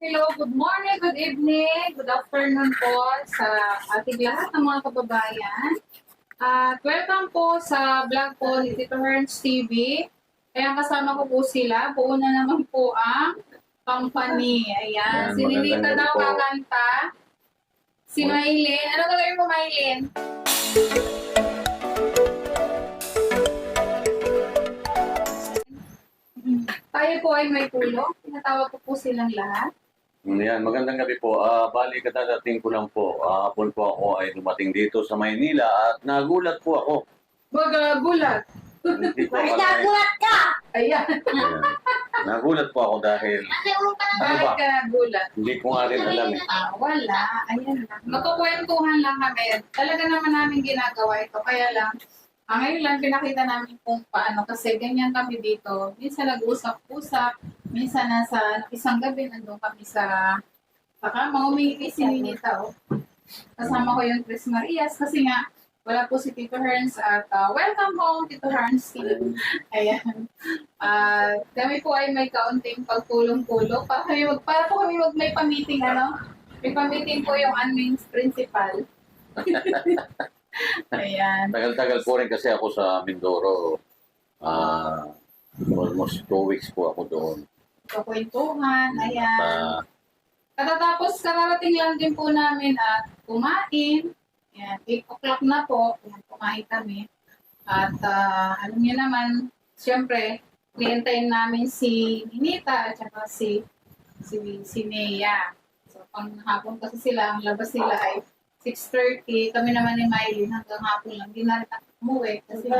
Hello, good morning, good evening, good afternoon po sa ating lahat ng mga kababayan. At welcome po sa vlog po ni Tito Herns TV. Kaya kasama ko po sila. Buo na naman po ang company. Ayan, Ayan, si Ninita magandang daw gabi po. kakanta. Si Maylin. Ano gagawin mo, Maylin? Tayo po ay may tulong. Tinatawag ko po silang lahat. Yan, magandang gabi po. Bali, kadadating ko lang po. Hapon po ako ay dumating dito sa Maynila at nagulat po ako. Gulat. Hindi ko alam. Nagulat ka! Ayan. Ayan. Nagulat po ako dahil ano Bakit ba? ka nagulat? Hindi ko nga rin alam eh. Wala. Ayan lang. Magkukwentuhan lang kami. Talaga naman namin ginagawa ito. Kaya lang, ngayon lang pinakita namin kung paano. Kasi ganyan kami dito. Minsan nag-usap-usap. Minsan nasa isang gabi nandun kami sa kama. Umiipi si Ninita. Oh. Kasama ko yung Chris Marias. Kasi nga, wala po si Tito Herns at welcome home, Tito Herns. Ayan. Kami po ay may kaunting pagtulong-tulong. Para po kami may pamiting, ano? May pamiting po yung admin principal. Ayan. Tagal-tagal po rin kasi ako sa Mindoro. Almost 2 weeks po ako doon. Kwentuhan, ayan. At, Katatapos, kararating lang din po namin at kumain. Ayan, 8 o'clock na po. Ayan, kumain kami. At alam niyo naman, siyempre, klientayin namin si Ninita at saka si Nea. So, pang hapon kasi sila, ang labas nila ay 6:30. Kami naman ni Miley hanggang hapon lang. Di na rin ako umuwi kasi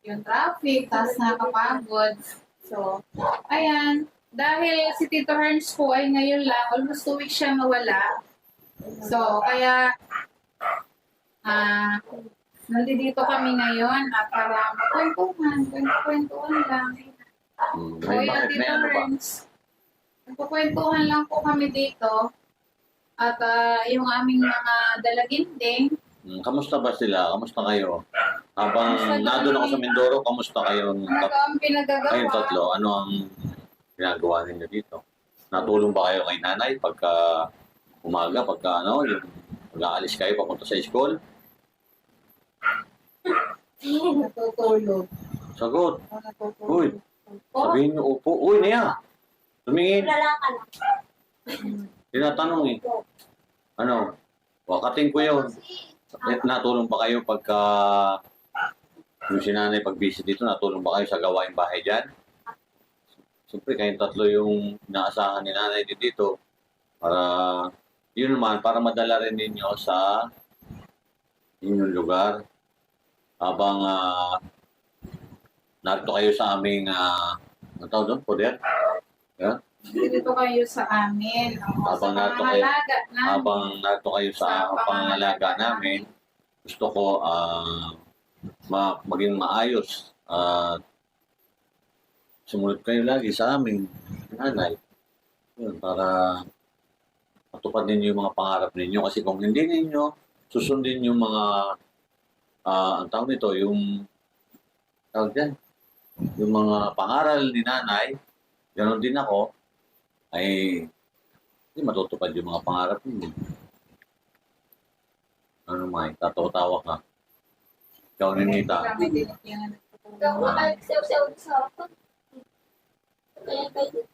yung traffic, tapos nakakapagod. So, ayan. Dahil si Tito Herns po ay ngayon lang, almost 2 weeks siya mawala. So, kaya nandito kami ngayon para kwentuhan lang. may Kuya bakit may Tito ano ba? Herns, nagkukwentuhan lang po kami dito. At yung aming mga dalaginding, Kamusta ba sila? Kamusta kayo? Habang Kamusta nandun ako kami? sa Mindoro, kamusta kayong ano ang pinagagawa? kayong tatlo? Ano ang ginagawa ninyo dito? Natulong ba kayo kay nanay pagka umaga, pagka ano, yung pag-aalis kayo papunta sa school? Natutulog. Sagot. Natutulog. Uy, Po? sabihin niyo upo. Uy, Nea. Tumingin. Wala ka lang. Tinatanong eh. Ano? Wakating ko yun. Natulong ba kayo pagka yung si nanay pag-visit dito, natulong ba kayo sa gawaing bahay dyan? Siyempre, kayong tatlo yung inaasahan ni nanay dito para, yun naman, para madala rin ninyo sa inyong lugar. Habang narito kayo sa aming, ano tawag doon? Poder? Yeah? Dito kayo sa amin. Habang Sa narito kayo, pangangalaga namin. habang narito kayo sa pangangalaga namin, gusto ko maging maayos at sumunod kayo lagi sa amin, nanay. Yun, para matupad ninyo yung mga pangarap ninyo. Kasi kung hindi ninyo susundin yung mga, ang tawag nito, yung tawag dyan, yung mga pangaral ni nanay, ganoon din ako, ay hindi matutupad yung mga pangarap ninyo. Ano May, tatawa-tawa ka. Ikaw, Ninita. Kami din yung Ikaw ka nagsayaw-sayaw sa akin. Kaya kayo.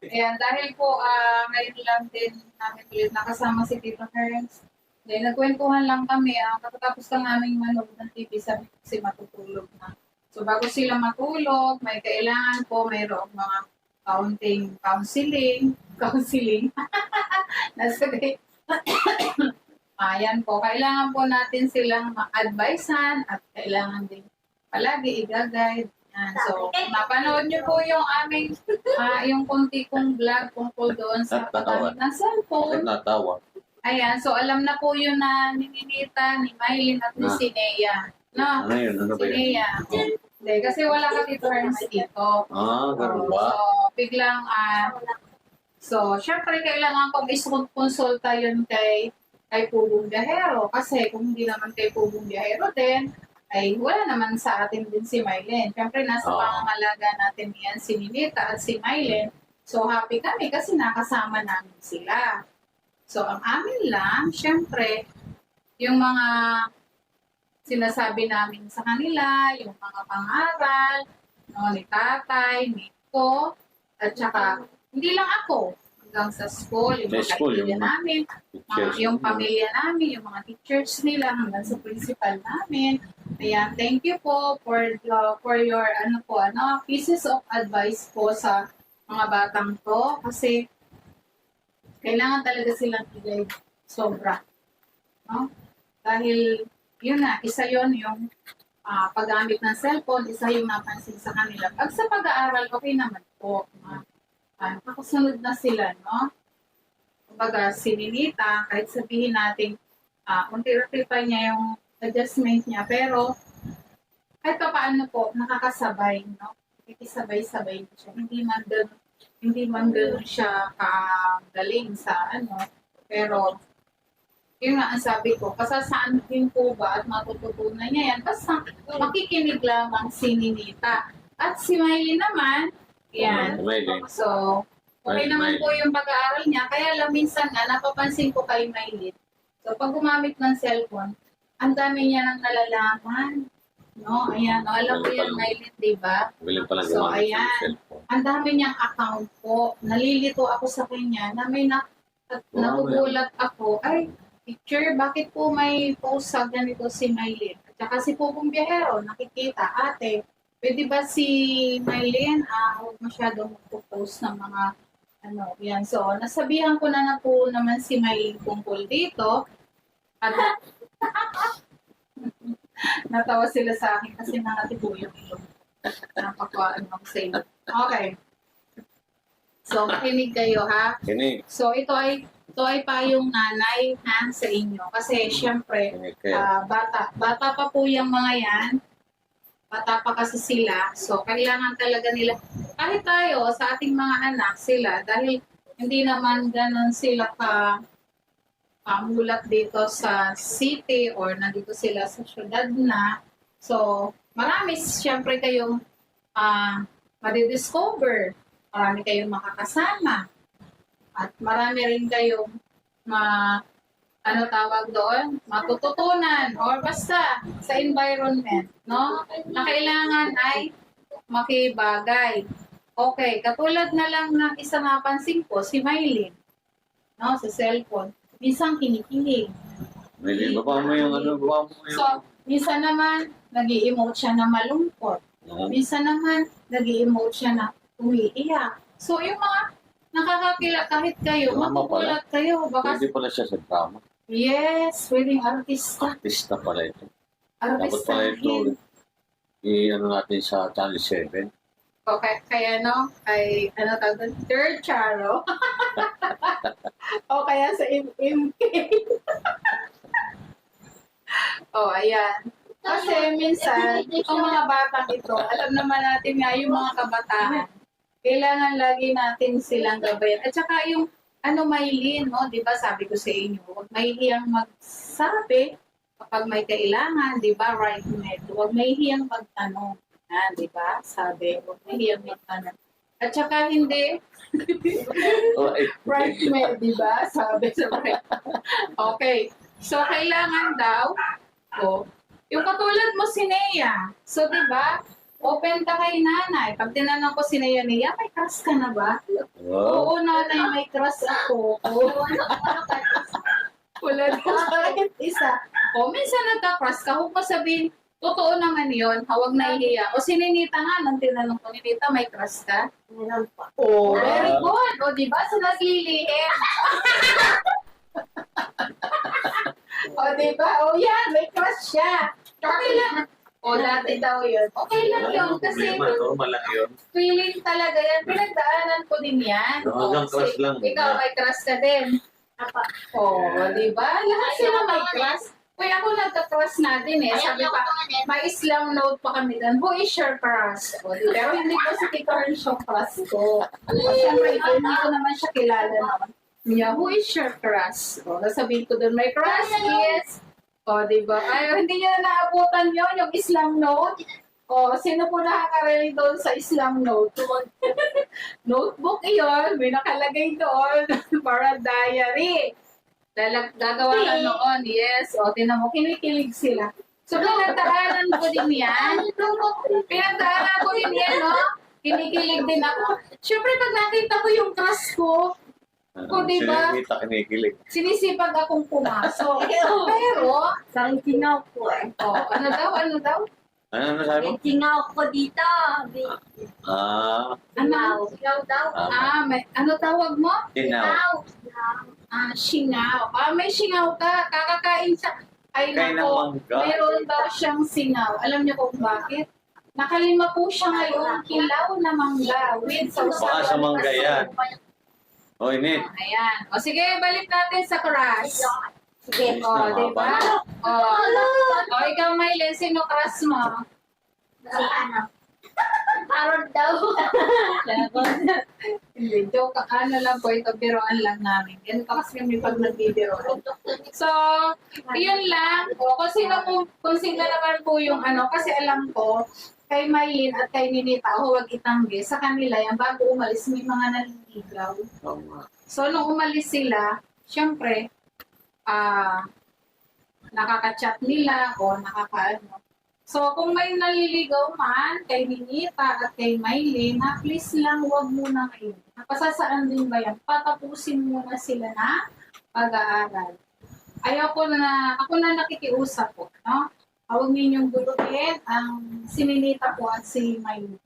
Ayan, dahil po ngayon lang din namin ulit nakasama si Tito Herns. Dahil nagkwentuhan lang kami, katapos lang namin manood ng TV, sabi ko kasi matutulog na. So bago sila matulog, may kailangan po mayroong mga counseling. Nasagay. Ayan po, kailangan po natin silang ma-advisean at kailangan din palagi i-guide. Yan. So, mapanood niyo po yung aming, yung kunti kong vlog tungkol doon sa paggamit ng Bakit cellphone. natawa? Ayan, so alam na po yun na ni Ninita, ni Maylin at ni si Nea. No? Ano yun? Ano ba Si yun? Nea. Hindi, kasi wala ka Tito Herns dito. Ganun ba? So, biglang, so, syempre kailangan kong iskonsulta yun kay Pugong Biyahero. Kasi kung hindi naman kay Pugong Biyahero din, ay wala naman sa atin din si Mylene. Siyempre, nasa Oo. pangangalaga natin yan si Ninita at si Mylene. So, happy kami kasi nakasama namin sila. So, ang amin lang, siyempre, yung mga sinasabi namin sa kanila, yung mga pangaral, no, ni tatay, ni ko, at saka, hindi lang ako, hanggang sa school, yung Sa mga school, kaibigan yung- namin, yung pamilya namin, yung mga teachers nila, hanggang sa principal namin. Ayan, thank you po for your pieces of advice po sa mga batang to kasi kailangan talaga silang i-guide sobra. No? Dahil yun na, isa yon yung paggamit ng cellphone, isa yung napansin sa kanila. Pag sa pag-aaral, okay naman po. Nakasunod na sila, no? Kumbaga, si Ninita, kahit sabihin natin, unti-unti pa niya yung adjustment niya, pero kahit pa paano po, nakakasabay, no? Nakikisabay-sabay siya. Hindi man ganun siya kagaling sa pero yun nga ang sabi ko, pasasaan din po ba at matututunan niya yan, basta makikinig lamang si Ninita. At si Miley naman, yan. Mylene. So, okay naman Miley. po yung pag-aaral niya. Kaya lang minsan nga, napapansin ko kay Miley. So, pag gumamit ng cellphone, ang dami niya nang nalalaman. No, ayan. No, alam mo yan, Miley, di ba? Willing palang So, gumamit ayan. ng cellphone. Ang dami niyang account po. Nalilito ako sa kanya na may nagugulat ako. Ay, teacher, bakit po may post sa ganito si Miley? At saka si Pupong Biyahero, nakikita, ate, pwede ba si Mylene, huwag masyadong magpo-post ng mga yan. So, nasabihan ko na po naman si Mylene tungkol dito. At natawa sila sa akin kasi nakatibo yung ilong. Napakaano ako sa inyo. Okay. So, makinig kayo ha. Kinig. So, ito ay payong nanay ha, sa inyo. Kasi, syempre, Kinig kayo. bata pa po yung mga yan. Bata pa kasi sila. So, kailangan talaga nila, kahit tayo, sa ating mga anak sila, dahil hindi naman ganun sila pamulat dito sa city or nandito sila sa syudad na. So, marami siyempre kayong madidiscover. Marami kayong makakasama. At marami rin kayong tawag doon? Matututunan or basta sa environment, no? Na kailangan ay makibagay. Okay, katulad na lang ng isang napansin ko, si Mylene, no? Sa cellphone. Minsan kinikilig. Mylene, baba mo yung baba mo yung... So, minsan naman, nag-i-emote siya na malungkot. Minsan naman, nag-i-emote siya na umiiyak. So, yung mga nakakakila kahit kayo, Drama pala. makukulat kayo. Baka, Pwede pala siya sa drama. yes, pwedeng artista. Artista pala ito. Dapat Artista pala ito, natin sa Channel 7. Okay, kaya tawag doon? Third Charo. O kaya sa MK. Ayan. Kasi minsan, ang mga batang ito, alam naman natin nga yung mga kabataan, kailangan lagi natin silang gabayan. At saka yung Mylene, no? Di ba sabi ko sa inyo, huwag mahihiyang magsabi kapag may kailangan, di ba? Right med. Huwag mahihiyang magtanong. Di ba? Sabi, huwag mahihiyang magtanong. At saka hindi, right med, di ba? Sabi sa right. Okay. So, kailangan daw, yung katulad mo si Nea. So, di ba? Open ka kay nanay. Pag tinanong ko si Nea, may crush ka na ba? Wow. Oo, nanay, may crush ako. Wala na kahit isa. Minsan nagka-crush ka, huwag mo sabihin, totoo naman yun, huwag nahihiya. O si Ninita nga, nang tinanong ko, Ninita, may crush ka? Meron pa. Very good. O, di ba? So, naglilihim. O, di ba? O, yan, may crush siya. Okay lang. O, dati daw yun. Okay lang yun. Kasi Normal lang yun. feeling talaga yan. Pinagdaanan ko din yan. Hanggang crush lang. Ikaw, may crush ka din. Di ba? Lahat sila may crush. Kaya ako nagka-crush natin eh. Sabi pa, may Islam note pa kami doon. Who is your crush? Pero hindi ko si Tito Ernst yung crush ko. Siyempre, hindi ko naman siya kilala naman. Who is your crush? Nasabihin ko doon, my crush is O, di ba? Ay, hindi niya na naabutan yun, yung Islam note. O, sino po nakakarinig doon sa Islam note? Notebook iyon, may nakalagay doon para diary. Gagawa ka noon, yes. O, tinan mo, kinikilig sila. So, pinagdaanan ko din yan. Pinagdaanan ko din yan, no? Kinikilig din ako. Siyempre, pag nakita ko yung crush ko, O, diba? Sinimita, kinikilig. sinisipag akong pumasok. Pero, Sabi tingaw ko eh. ano daw? Ano sabi mo? Tingaw ko dito. Ah, Ano? Tingaw daw. May, ano tawag mo? tinaw. Singaw. May singaw ka. Kakakain siya. Ay, Kain ng nako. mangga. Mayroon daw siyang singaw. Alam niyo kung bakit? Nakalima po siya ngayon kilaw na mangga with Baka sa mangga yan. O, init. Ayan. O, sige, balik natin sa crush. Sige. O, di ba? O, ikaw, Maylin, sino crush mo? Si ano? Parang daw. Hindi, joke. Ano lang po ito, biroan lang namin. Yan kasi kami pag nagbibiroan. So, yun lang. O, kung sino naman po yung ano, kasi alam ko, kay Maylin at kay Ninita, huwag itanggi. Sa kanila yan, bago umalis, may mga naliligaw. So, nung umalis sila, syempre, nakaka-chat nila o nakaka-ano. So, kung may naliligaw man kay Ninita at kay Maylin, please lang, huwag muna kayo. Napasasaan din ba yan? Patapusin muna sila na pag-aaral. Ako na nakikiusap po, no? Huwag ninyong guluhin ang si Ninita po at si Maylin.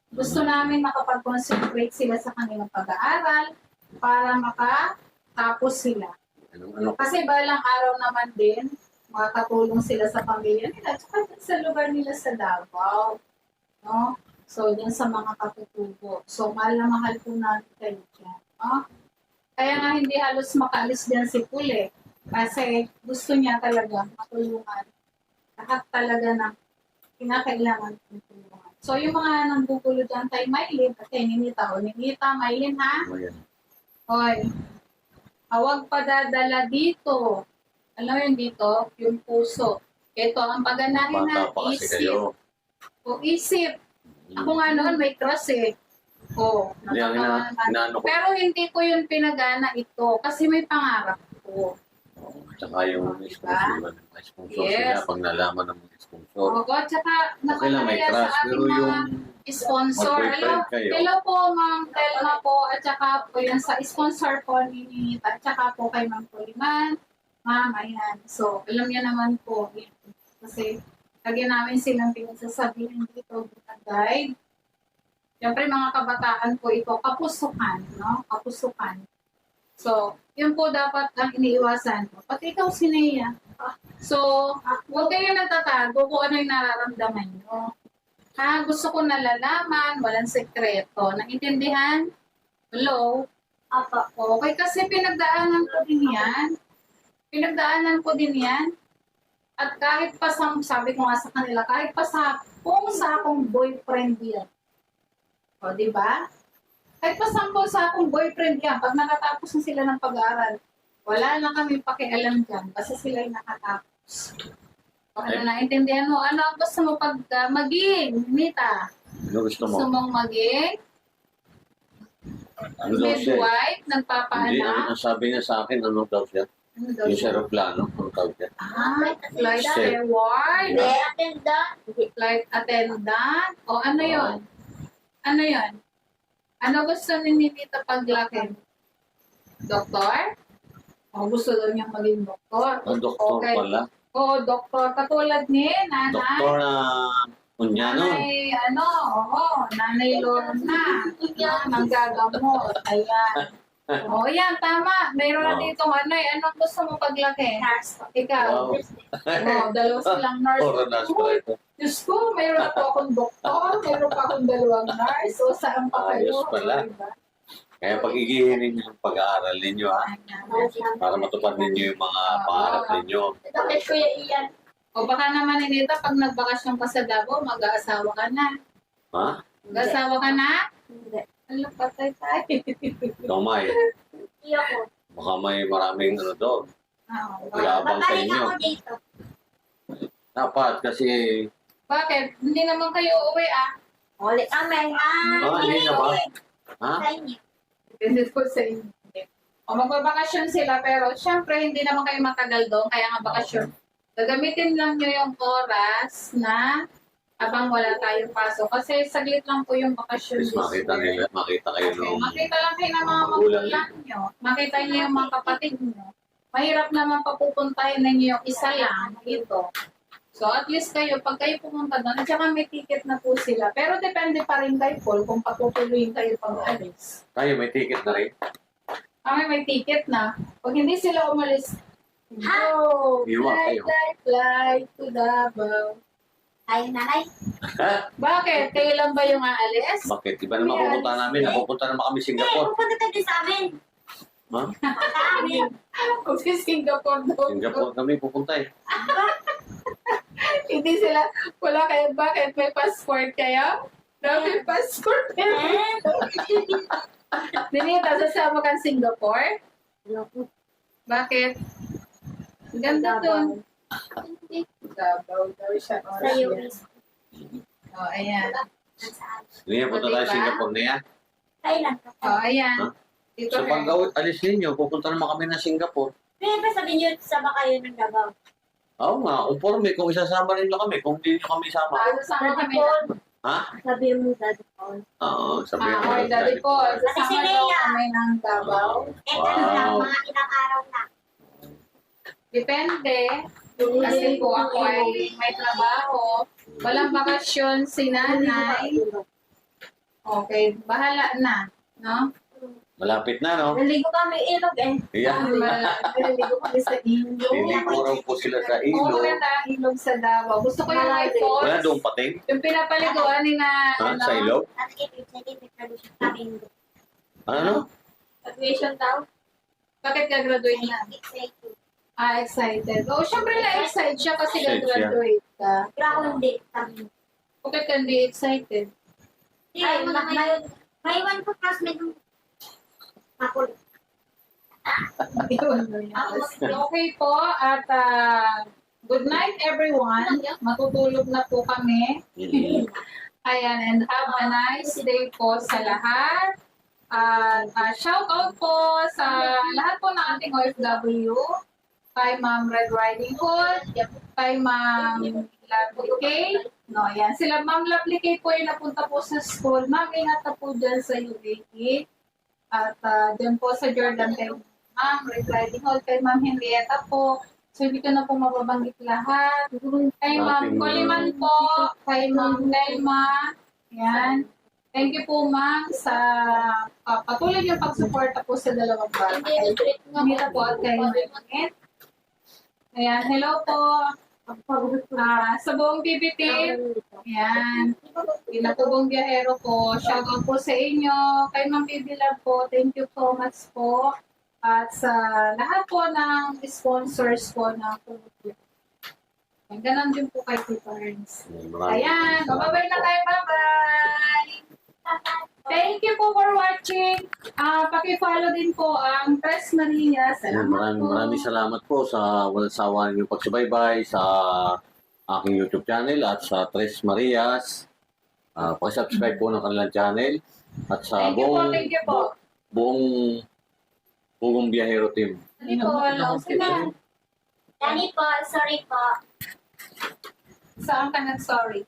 Gusto namin makapag-concentrate sila sa kanilang pag-aaral para makatapos sila. Ano? Kasi balang araw naman din, makakatulong sila sa pamilya nila, tsaka din sa lugar nila sa Davao. No? So, dyan sa mga katutubo. So, mahal na mahal po natin kayo dyan. No? Kaya nga hindi halos makaalis dyan si Pule. Kasi gusto niya talaga matulungan. Lahat talaga na kinakailangan ng tulungan. So, yung mga nanggugulo dyan kay Maylin at kay Ninita, Ninita, Maylin ha? Ayan. Hoy, huwag padadala dito. Alam mo yun dito? Yung puso. Ito, ang paganahin na Bata pa kasi isip. kayo. O isip. Ako nga noon may cross eh. O, Hindi, ang inaano ko. pero hindi ko yun pinagana ito kasi may pangarap ko. Tsaka yung sponsor. Sponsor Yes. sila pag nalaman ng mga sponsor. O, tsaka Okay lang may nakakaya crush, sa pero ating mga yung sponsor. mag-boyfriend kayo. Hello po, Ma'am Telma po, at saka po yan sa sponsor po ni Ninita, at saka po kay Ma'am Puliman. Ma'am, ayan. So, alam niya naman po. Yan. Kasi, lagi namin silang pinagsasabihin dito, guide. Siyempre, mga kabataan po ito, kapusukan, no? Kapusukan. So, yun po dapat ang iniiwasan. Pati ikaw, Sineya. So, huwag kayo nagtatago kung ano yung nararamdaman nyo. Gusto ko nalalaman, walang sekreto. Naintindihan? Hello? Apa. Okay, kasi pinagdaanan ko din yan. At kahit pa sabi ko nga sa kanila, kahit pa sa akong boyfriend yan. O, di ba? Kahit pa sa akong boyfriend yan, pag nakatapos na sila ng pag-aaral, wala na kami pakialam dyan, basta sila yung nakatapos. O, ano, naintindihan mo? Ano ang gusto mo pag maging, Nita? Ano gusto mo? Gusto mong maging Ano daw siya? midwife, Hindi, nagpapaanak? ang sabi niya sa akin, ano daw siya? Ano daw Yung siya? sa aeroplano, ano tawag siya? Flight Chef. steward, Hindi, attendant. flight attendant, o ano yon? Ano yon? Ano gusto ni Ninita paglaki? Doktor? O gusto daw niyang maging doktor? Ang doktor Okay. pala. O doktor, katulad ni nanay. Doktor na Unyano. Nanay, Nanay Lorna. Manggagamot. Ayan. O yan, tama. Mayroon na Oo. dito anong gusto mo paglaki? Nurse. Ikaw. Wow. Dalawa silang nurse. Puro na ito. Diyos ko, mayroon na po akong doktor, mayroon pa akong dalawang nurse, so saan pa kayo? Ayos pala. Diba? Kaya pag-igihin ninyo yung pag-aaral ninyo, ha? Para matupad ninyo yung mga pangarap ninyo. Ito kay Kuya Ian. O baka naman Ninita, pag nagbakasyon ka sa Davao, mag-aasawa ka na. Ha? Mag-aasawa ka na? Hindi. Ano, patay tayo. Ikaw, May. Hindi ako. Baka may maraming ano doon. Oo. Yabang sa Babalik inyo. ako dito. Dapat kasi, Bakit? Hindi naman kayo uuwi Ulit kami. hindi na ba? Ha? Sa inyo. Depende po sa inyo. O magbabakasyon sila pero syempre hindi naman kayo matagal doon kaya nga bakasyon. Gagamitin lang nyo yung oras na habang wala tayong pasok. Kasi saglit lang po yung bakasyon. Please makita kayo Okay. nung Makita lang kayo ng mga magulang magulang nyo. Makita nyo yung mga kapatid nyo. Mahirap naman papupuntahin ninyo yung isa lang dito. So at least kayo, pag kayo pumunta doon, at saka may ticket na po sila. Pero depende pa rin kay Paul kung patutuloyin kayo pag alis. tayo may ticket na rin. Kami may ticket na. Pag hindi sila umalis, Ha? go! Iwan Fly, kayo. fly to Davao. Ay, nanay. Bakit? Kayo lang ba yung aalis? Bakit? Iba naman pupunta namin. Napupunta naman kami Hindi, Singapore. pupunta tayo sa amin. Ha? Sa amin. Kung si Singapore daw. Singapore kami pupunta eh. Hindi sila, wala kayo, bakit? May passport kayo? No, may passport kayo. Dinita, sasama kang Singapore? Bakit? Ang ganda doon. Davao daw siya. Sa US. Oh, ayan. Hindi na punta tayo Diba? Singapore na yan. Thailand. Oh, ayan. Ha? Dito So pag alis ninyo, pupunta naman kami ng Singapore. Pwede ba sabihin nyo, sama kayo ng Davao? Oo nga, conforme kung isasama ninyo kami, kung hindi nyo kami isama. Sasama kami. Ha? Sabihin mo, Daddy Paul. Oo, sabihin ko. Or Daddy Paul, Ate sasama si daw Lea. kami ng Davao. Eh, ano lang, Wow. mga ilang araw na. Depende. Kasi po ako ay may trabaho. Walang bakasyon si nanay. Okay, bahala na. No? Malapit na, no? Naligo kami ilog eh. Ayan. Naliligo kami sa ilog. Niligo raw po sila sa Oo, ilog. maganda ang ilog sa Davao. Gusto ko yung may Wala falls. doon pating? Yung pinapaliguan ni na, Ha? Sa ilog? At ikipit graduation kami. Ano? Graduation daw. Bakit ka-graduate na? Excited. Excited. Oh, syempre na-excite siya kasi Excited siya. ka-graduate ka. Pero ako hindi. Kami. Bakit ka hindi excited? Ay, may one ko classmate yung ako. Iwan mo yan. Okay po, at good night everyone. Matutulog na po kami. Ayan, and have a nice day po sa lahat. Shout out po sa lahat po ng ating OFW. Kay Ma'am Red Riding Hood, kay Ma'am Lovely Kay. No, yan. Sila Ma'am Lovely Kay po yung napunta po sa school. Ma'am, ingat na po dyan sa UAE. At dyan po sa Jordan kay Ma'am Red Riding Hood, kay Ma'am Henrietta po. So, hindi ko na po mababanggit lahat. Kay Ma'am Coliman po, kay Ma'am Nelma. Yan. Thank you po, Ma'am, sa patuloy niyong pagsuporta po sa dalawang bata. Kay Mita po at kay Mangit. Ayan, hello po. Sa buong PBT, ayan, pinatubong biyahero po. Shout out po sa inyo. Kay Ma'am Bibilag po, thank you so much po. At sa lahat po ng sponsors po ng PBT. Ganon din po kay Tito Ernst. Ayan, bababay na tayo. Bye-bye! Thank you po for watching. Paki-follow din po ang Tres Maria. Salamat po. Maraming salamat po sa walang sawa ninyong pagsubaybay sa aking YouTube channel at sa Tres Marias. Pag-subscribe po ng kanilang channel at sa Thank you po. buong biyahero team. Dali po, sila. Danny po, sorry po. Saan ka nag-sorry?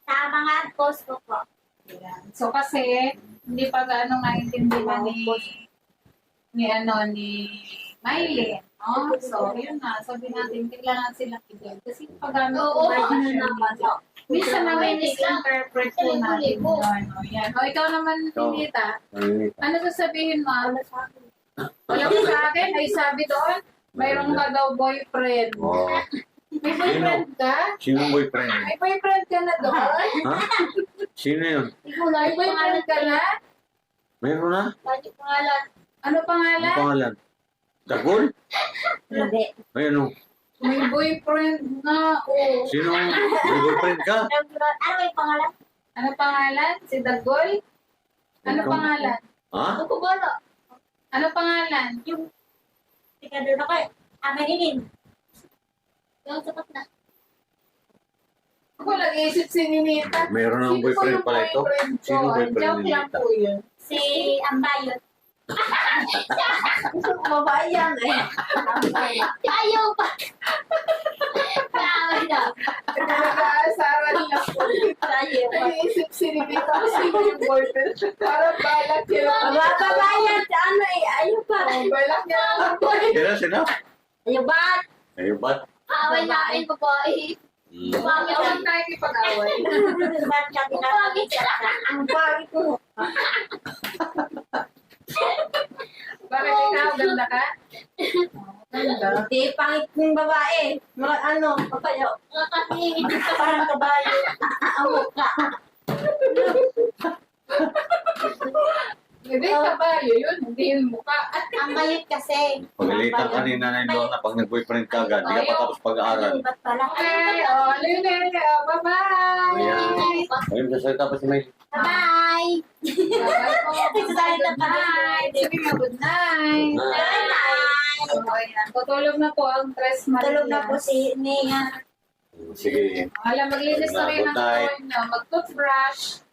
Sa mga post ko po. Ayan. So kasi, hindi pa gaano maintindihan ni Mylene. No? So, yun na. Sabi natin, kailangan silang i-guide. Kasi pag gaano Oo, ano naman. minsan namin is-interpret po natin yun. No? Yan. O, ikaw naman, Ikaw. Tinita. Ano sasabihin mo? Wala ko sa akin. Ay, sabi doon, mayroon ka daw boyfriend. Oh. May boyfriend ka? Sino boyfriend? May boyfriend ka na doon? Ha? Sino yun? Ikaw na May yung boyfriend pangalan ka na? Mayroon na? Lagi pangalan. Ano Ang pangalan? pangalan? Dagol? Hindi. Ay, ano? May boyfriend na. Oh. Sino? May boyfriend ka? Ano yung pangalan? Ano pangalan? Si Dagol? Ano Ikaw. pangalan? Ha? Ano ko bala? Ano pangalan? Yung tika doon ako eh. Amerinin. Yung sapat na. Ako nag-iisip si Ninita. Meron ng Sino po boyfriend yung pala ito? boyfriend ko? Sino boyfriend Joke ni lang Ninita? po yun. Si Ambayot. Babae yan eh. Ayaw pa. Kaaway na. Nag-aasaran lang po. Nag-iisip si Ninita kung sino yung boyfriend. Parang balak niya. Babae yan si ano eh. Ayaw pa. Balak niya lang po. Sino? Ayaw ba? Ayun ba't? Kaaway namin po po. Bakit lang tayo ipag-away? Ba't ka Pangit tinatawag? Ang pangit mo. Bakit ikaw? Ganda ka? Ganda. Hindi, pangit yung babae. Ano, papayo. Nakasingit ito. Parang kabayo. Awok ka. Hindi, kabayo yun. Hindi yung mukha. Ang mayot kasi. Pagalitan kanina na yung Lorna, pag nag-boyfriend ka agad, hindi ka pa tapos pag-aaral. Ba't pala? Okay, oh, Lionel, bye-bye! Ayan. Ayun, sasalita pa si May. Bye! Bye-bye po. Sasalita pa. Bye! Sige nga, good night! Bye-bye. So, ayan. Tutulog na po ang Tres Marias. Tulog na po si Nia. Sige. Alam, maglinis na kayo ng Good night. katawan nyo. Mag-toothbrush.